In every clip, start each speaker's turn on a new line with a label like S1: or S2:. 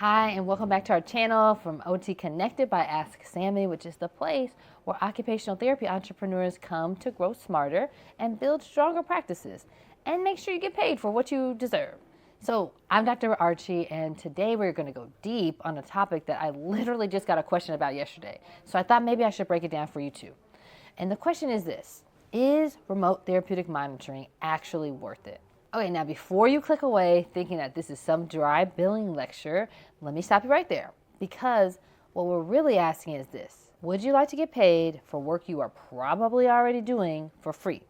S1: Hi, and welcome back to our channel from OT Connected by Ask Sammy, which is the place where occupational therapy entrepreneurs come to grow smarter and build stronger practices and make sure you get paid for what you deserve. So I'm Dr. Archie, and today we're going to go deep on a topic that I literally just got a question about yesterday. So I thought maybe I should break it down for you too. And the question is this: is remote therapeutic monitoring actually worth it? Okay, now before you click away thinking that this is some dry billing lecture, let me stop you right there. Because what we're really asking is this: would you like to get paid for work you are probably already doing for free?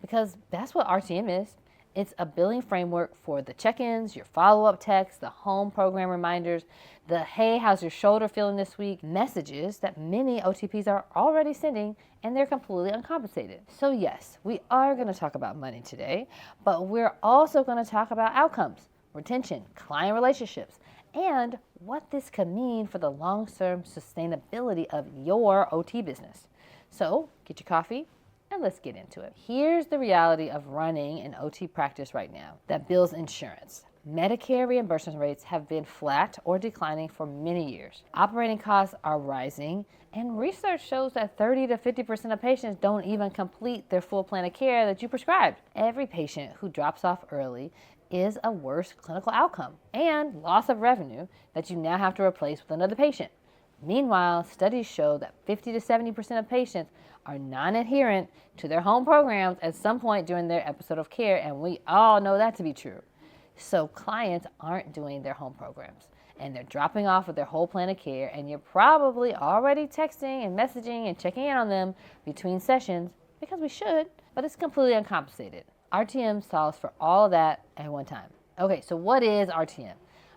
S1: Because that's what RTM is. It's a billing framework for the check-ins, your follow-up texts, the home program reminders, the hey, how's your shoulder feeling this week messages that many OTPs are already sending, and they're completely uncompensated. So yes, we are going to talk about money today, but we're also going to talk about outcomes, retention, client relationships, and what this could mean for the long-term sustainability of your OT business. So get your coffee, and let's get into it. Here's the reality of running an OT practice right now that bills insurance. Medicare reimbursement rates have been flat or declining for many years. Operating costs are rising, and research shows that 30 to 50% of patients don't even complete their full plan of care that you prescribed. Every patient who drops off early is a worse clinical outcome and loss of revenue that you now have to replace with another patient. Meanwhile, studies show that 50 to 70% of patients are non-adherent to their home programs at some point during their episode of care, and we all know that to be true. So clients aren't doing their home programs, and they're dropping off with their whole plan of care, and you're probably already texting and messaging and checking in on them between sessions, because we should, but it's completely uncompensated. RTM solves for all of that at one time. Okay, so what is RTM?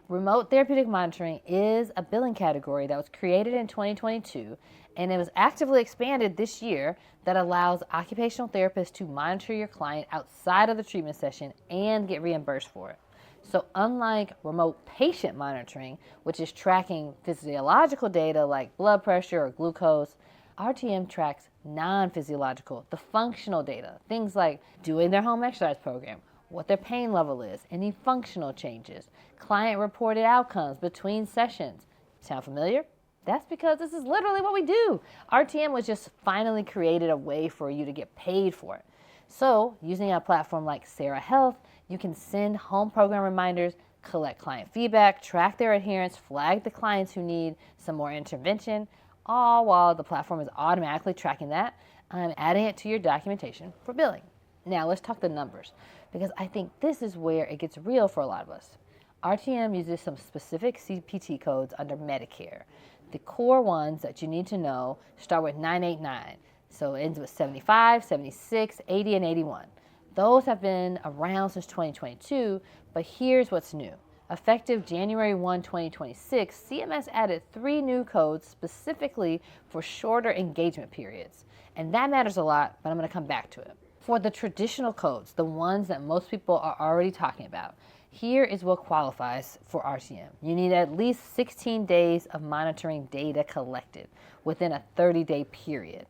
S1: Remote Therapeutic Monitoring is a billing category that was created in 2022, and it was actively expanded this year that allows occupational therapists to monitor your client outside of the treatment session and get reimbursed for it. So unlike remote patient monitoring, which is tracking physiological data like blood pressure or glucose, RTM tracks non-physiological, the functional data, things like doing their home exercise program, what their pain level is, any functional changes, client reported outcomes between sessions. Sound familiar? That's because this is literally what we do. RTM was just finally created a way for you to get paid for it. So using a platform like Sarah Health, you can send home program reminders, collect client feedback, track their adherence, flag the clients who need some more intervention, all while the platform is automatically tracking that and adding it to your documentation for billing. Now let's talk the numbers, because I think this is where it gets real for a lot of us. RTM uses some specific CPT codes under Medicare. The core ones that you need to know start with 989, so it ends with 75, 76, 80, and 81. Those have been around since 2022, but here's what's new. Effective January 1, 2026, CMS added 3 new codes specifically for shorter engagement periods. And that matters a lot, but I'm going to come back to it. For the traditional codes, the ones that most people are already talking about, here is what qualifies for RTM. You need at least 16 days of monitoring data collected within a 30-day period.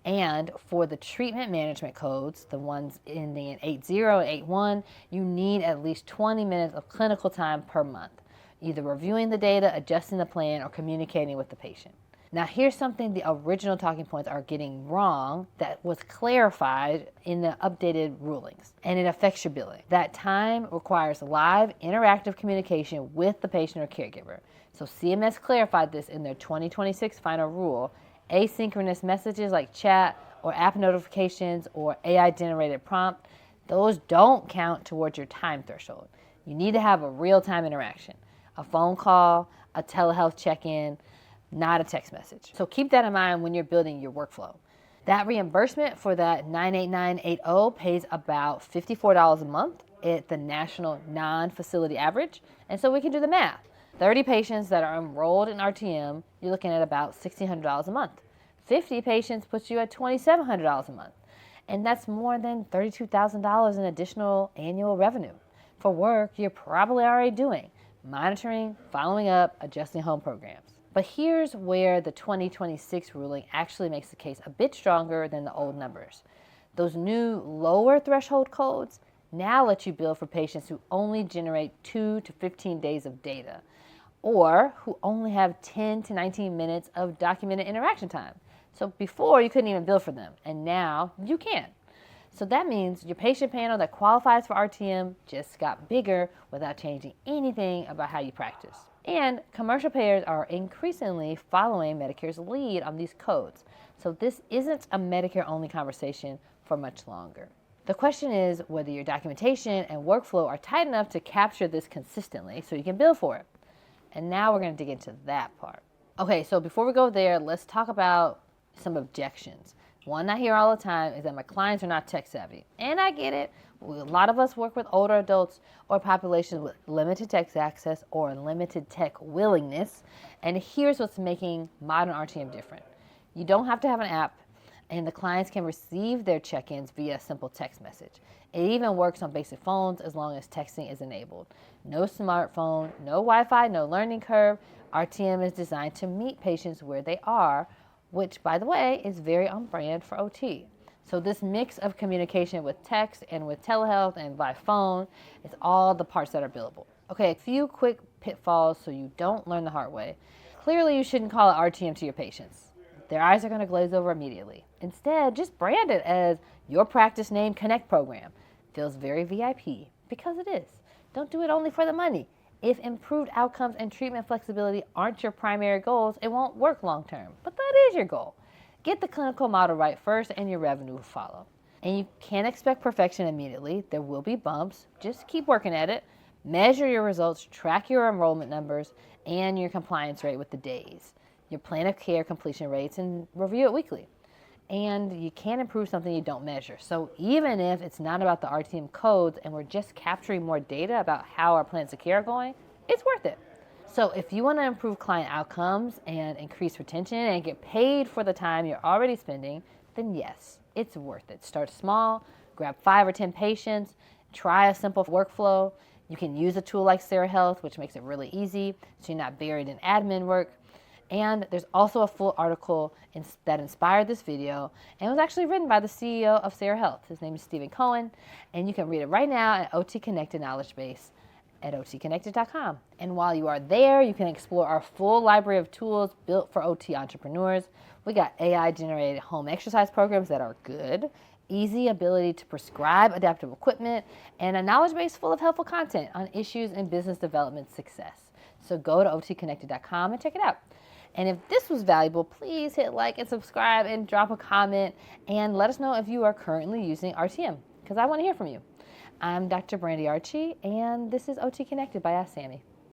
S1: And for the treatment management codes, the ones ending in 80 and 81, you need at least 20 minutes of clinical time per month, either reviewing the data, adjusting the plan, or communicating with the patient. Now here's something the original talking points are getting wrong that was clarified in the updated rulings, and it affects your billing. That time requires live interactive communication with the patient or caregiver. So CMS clarified this in their 2026 final rule. Asynchronous messages like chat or app notifications or AI-generated prompt, those don't count towards your time threshold. You need to have a real-time interaction, a phone call, a telehealth check-in, not a text message. So keep that in mind when you're building your workflow. That reimbursement for that 98980 pays about $54 a month at the national non-facility average. And so we can do the math. 30 patients that are enrolled in RTM, you're looking at about $1,600 a month. 50 patients puts you at $2,700 a month. And that's more than $32,000 in additional annual revenue for work you're probably already doing: monitoring, following up, adjusting home programs. But here's where the 2026 ruling actually makes the case a bit stronger than the old numbers. Those new lower threshold codes now let you bill for patients who only generate 2 to 15 days of data, or who only have 10 to 19 minutes of documented interaction time. So before you couldn't even bill for them, and now you can. So that means your patient panel that qualifies for RTM just got bigger without changing anything about how you practice. And commercial payers are increasingly following Medicare's lead on these codes. So this isn't a Medicare-only conversation for much longer. The question is whether your documentation and workflow are tight enough to capture this consistently so you can bill for it. And now we're going to dig into that part. Okay, so before we go there, let's talk about some objections. One I hear all the time is that my clients are not tech savvy. And I get it. A lot of us work with older adults or populations with limited tech access or limited tech willingness. And here's what's making modern RTM different. You don't have to have an app, and the clients can receive their check-ins via a simple text message. It even works on basic phones as long as texting is enabled. No smartphone, no Wi-Fi, no learning curve. RTM is designed to meet patients where they are, which, by the way, is very on brand for OT. So this mix of communication with text and with telehealth and by phone is all the parts that are billable. Okay, a few quick pitfalls so you don't learn the hard way. Clearly, you shouldn't call it RTM to your patients. Their eyes are going to glaze over immediately. Instead, just brand it as your practice name Connect program. Feels very VIP, because it is. Don't do it only for the money. If improved outcomes and treatment flexibility aren't your primary goals, it won't work long term. But that is your goal. Get the clinical model right first and your revenue will follow. And you can't expect perfection immediately. There will be bumps. Just keep working at it. Measure your results, track your enrollment numbers, and your compliance rate with the days, your plan of care completion rates, and review it weekly. And you can't improve something you don't measure. So even if it's not about the RTM codes and we're just capturing more data about how our plans of care are going, it's worth it. So if you want to improve client outcomes and increase retention and get paid for the time you're already spending, then yes, it's worth it. Start small, grab 5 or 10 patients, try a simple workflow. You can use a tool like Sarah Health, which makes it really easy so you're not buried in admin work. And there's also a full article that inspired this video and was actually written by the CEO of Sarah Health. His name is Stephen Cohen, and you can read it right now at OT Connected Knowledge Base at otconnected.com. And while you are there, you can explore our full library of tools built for OT entrepreneurs. We got AI-generated home exercise programs that are good, easy ability to prescribe adaptive equipment, and a knowledge base full of helpful content on issues in business development success. So go to otconnected.com and check it out. And if this was valuable, please hit like and subscribe and drop a comment and let us know if you are currently using RTM, because I want to hear from you. I'm Dr. Brandy Archie, and this is OT Connected by Ask Sammy.